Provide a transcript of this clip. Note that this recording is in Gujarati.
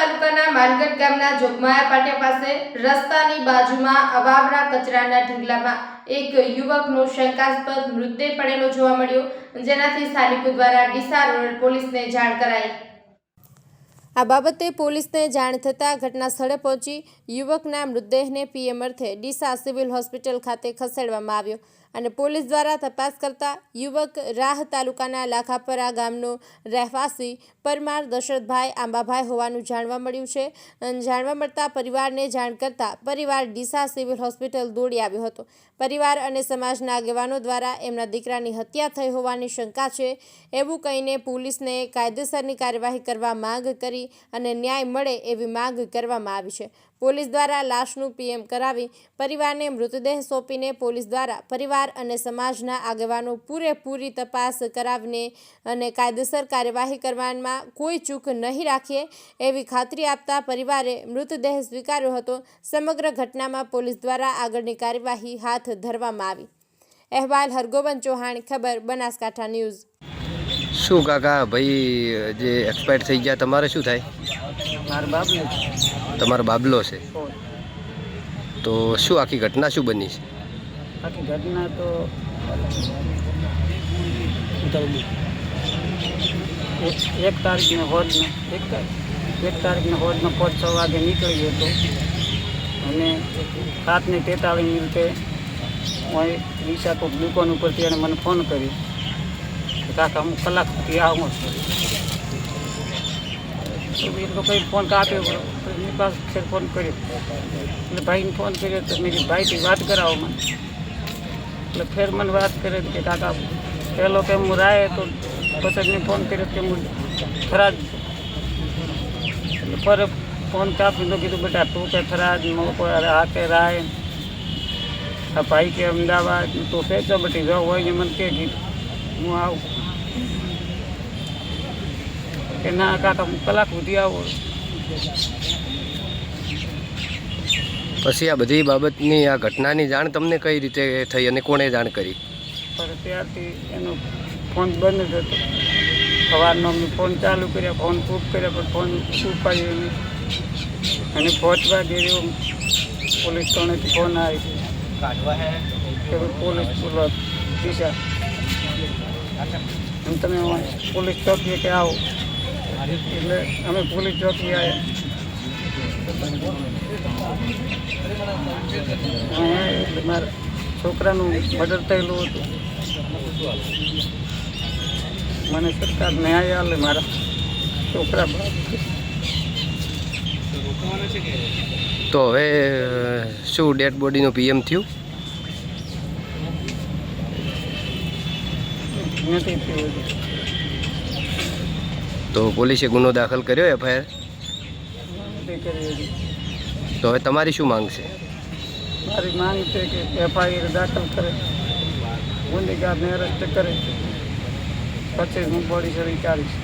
તાલુકાના માનગઢ ગામના જોગમાયા પાટિયા પાસે રસ્તાની બાજુમાં અવાવરા કચરાના ઢગલામાં એક યુવકનો શંકાસ્પદ મૃતદેહ પડેલો જોવા મળ્યો, જેનાથી સ્થાનિકો દ્વારા ડીસા રૂરલ પોલીસને જાણ કરાઈ। આ બાબતે પોલીસને જાણ થતાં ઘટના સ્થળે પહોંચી યુવકના મૃતદેહને પીએમ અર્થે ડીસા સિવિલ હોસ્પિટલ ખાતે ખસેડવામાં આવ્યો અને પોલીસ દ્વારા તપાસ કરતા યુવક રાહ તાલુકાના લાખાપરા ગામનો રહેવાસી પરમાર દશરથભાઈ આંબાભાઈ હોવાનું જાણવા મળ્યું છે। જાણવા મળતા પરિવારને જાણ કરતા પરિવાર ડીસા સિવિલ હોસ્પિટલ દોડી આવ્યો હતો। પરિવાર અને સમાજના આગેવાનો દ્વારા એમના દીકરાની હત્યા થઈ હોવાની શંકા છે એવું કહીને પોલીસને કાયદેસરની કાર્યવાહી કરવા માંગ કરી અને ન્યાય મળે એવી માંગ કરવામાં આવી છે। પોલીસ દ્વારા લાશનું પીએમ કરાવી પરિવારને મૃતદેહ સોંપીને પોલીસ દ્વારા પરિવાર અને સમાજના આગેવાનો પૂરેપૂરી તપાસ કરાવીને અને કાયદેસર કાર્યવાહી કરવામાં કોઈ ચૂક નહીં રાખીએ એવી ખાતરી આપતા પરિવારે મૃતદેહ સ્વીકાર્યો હતો। સમગ્ર ઘટનામાં પોલીસ દ્વારા આગળની કાર્યવાહી હાથ ધરવામાં આવી। અહેવાલ હરગોબન ચૌહાણ, ખબર બનાસકાંઠા ન્યૂઝ। શું કાકા ભાઈ જે એક્સપાયર થઈ ગયા તમારે શું થાય? તમારો બાબલો છે તો શું આખી ઘટના શું બની છે? આખી ઘટના તો એક તારીખને હોદનો 5-6 વાગે નીકળી ગયો હતો અને 7:43 મિનિટે હું ડીસા કોઈક દુકાન ઉપરથી એણે મને ફોન કર્યો કે કાકા હું કલાક સુધી આવું છું। એ લોકોએ ફોન કાપ્યો, એની પાસે ફોન કર્યો એટલે ભાઈને ફોન કર્યો તો મેં ભાઈથી વાત કરાવો મને। એટલે ફેર મને વાત કરે કે કાકા પહેલો કે હું રાય તો પછી મેં ફોન કર્યો કે હું થરાદ, એટલે ફરે ફોન કાપી તો કીધું બેટા તું કે થરાદ આ કે રાય આ ભાઈ કે અમદાવાદ તો ફેંચો બટી જાઓ હોય ને મને કે હું આવું કે ના કાકા હું કલાક સુધી આવું। પછી આ બધી બાબતની આ ઘટનાની જાણ તમને કઈ રીતે થઈ અને કોણે જાણ કરી? પણ ત્યારથી એનો ફોન બંધ જ હતો। સવારનો અમે ફોન ચાલુ કર્યા, ફોન ખૂબ કર્યા પણ ફોન ઉપાડ્યો નહીં અને પહોંચવા ગયો પોલીસ થાણેથી ફોન આવી કે પોલીસ બોલો ડીસા તમે પોલીસ ચોકીએ કે આવો, એટલે અમે પોલીસ ચોકી આવ્યા। એટલે મારા છોકરાનું મર્ડર થયેલું હતું, મને સરકાર ન્યાય આપે મારા છોકરા બાપ। તો હવે શું ડેડ બોડીનું પીએમ થયું? નથી થયું। તો પોલીસે ગુનો દાખલ કર્યો એફઆઈઆર? તો હવે તમારી શું માંગ છે? મારી માંગ છે કે એફઆઈઆર દાખલ કરે, ગુનેગારને અરેસ્ટ કરે, પછી હું બોડી સરી કાઢીશ।